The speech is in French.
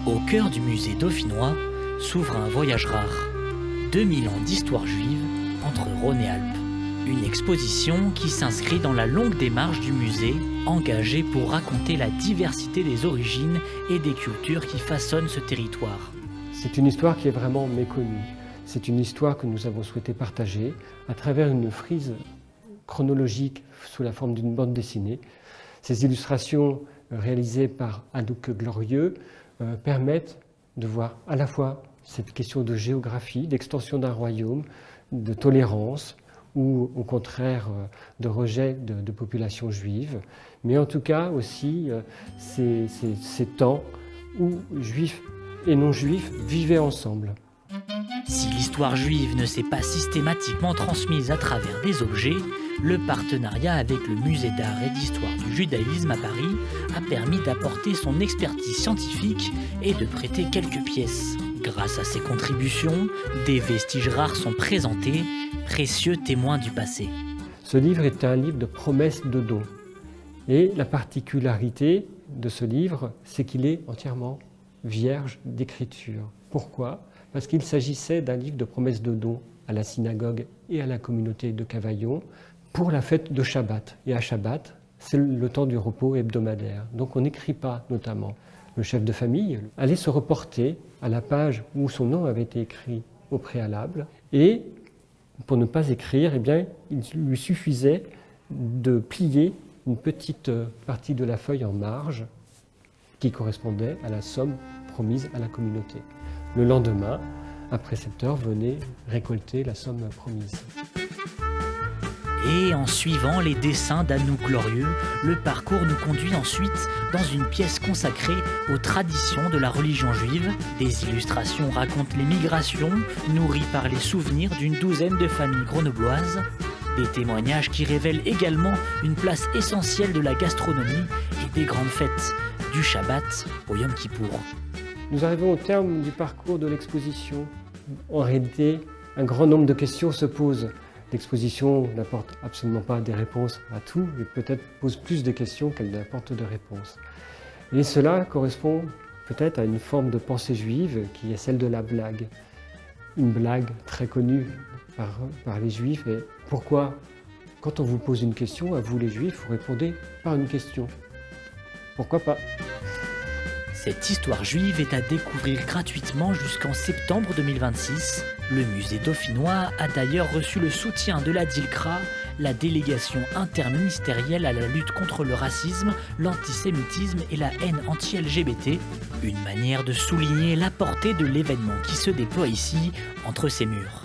Au cœur du musée dauphinois s'ouvre un voyage rare. 2000 ans d'histoire juive entre Rhône et Alpes. Une exposition qui s'inscrit dans la longue démarche du musée, engagé pour raconter la diversité des origines et des cultures qui façonnent ce territoire. C'est une histoire qui est vraiment méconnue. C'est une histoire que nous avons souhaité partager à travers une frise chronologique sous la forme d'une bande dessinée. Ces illustrations réalisées par Anouk Glorieux permettent de voir à la fois cette question de géographie, d'extension d'un royaume, de tolérance ou au contraire de rejet de populations juives, mais en tout cas aussi ces temps où juifs et non-juifs vivaient ensemble. Si l'histoire juive ne s'est pas systématiquement transmise à travers des objets, le partenariat avec le musée d'art et d'histoire du judaïsme à Paris a permis d'apporter son expertise scientifique et de prêter quelques pièces. Grâce à ces contributions, des vestiges rares sont présentés, précieux témoins du passé. Ce livre est un livre de promesses de dons. Et la particularité de ce livre, c'est qu'il est entièrement vierge d'écriture. Pourquoi ? Parce qu'il s'agissait d'un livre de promesses de dons à la synagogue et à la communauté de Cavaillon pour la fête de Shabbat. Et à Shabbat, c'est le temps du repos hebdomadaire. Donc on n'écrit pas, notamment. Le chef de famille allait se reporter à la page où son nom avait été écrit au préalable. Et pour ne pas écrire, eh bien, il lui suffisait de plier une petite partie de la feuille en marge qui correspondait à la somme promise à la communauté. Le lendemain, un précepteur venait récolter la somme promise. Et en suivant les dessins d'Anouk Glorieux, le parcours nous conduit ensuite dans une pièce consacrée aux traditions de la religion juive. Des illustrations racontent les migrations, nourries par les souvenirs d'une douzaine de familles grenobloises. Des témoignages qui révèlent également une place essentielle de la gastronomie et des grandes fêtes, du Shabbat au Yom Kippour. Nous arrivons au terme du parcours de l'exposition. En réalité, un grand nombre de questions se posent. L'exposition n'apporte absolument pas des réponses à tout et peut-être pose plus de questions qu'elle n'apporte de réponses. Et cela correspond peut-être à une forme de pensée juive qui est celle de la blague. Une blague très connue par les juifs. Et pourquoi, quand on vous pose une question, à vous les juifs, vous répondez par une question? Pourquoi pas? Cette histoire juive est à découvrir gratuitement jusqu'en septembre 2026. Le musée dauphinois a d'ailleurs reçu le soutien de la DILCRA, la délégation interministérielle à la lutte contre le racisme, l'antisémitisme et la haine anti-LGBT. Une manière de souligner la portée de l'événement qui se déploie ici, entre ces murs.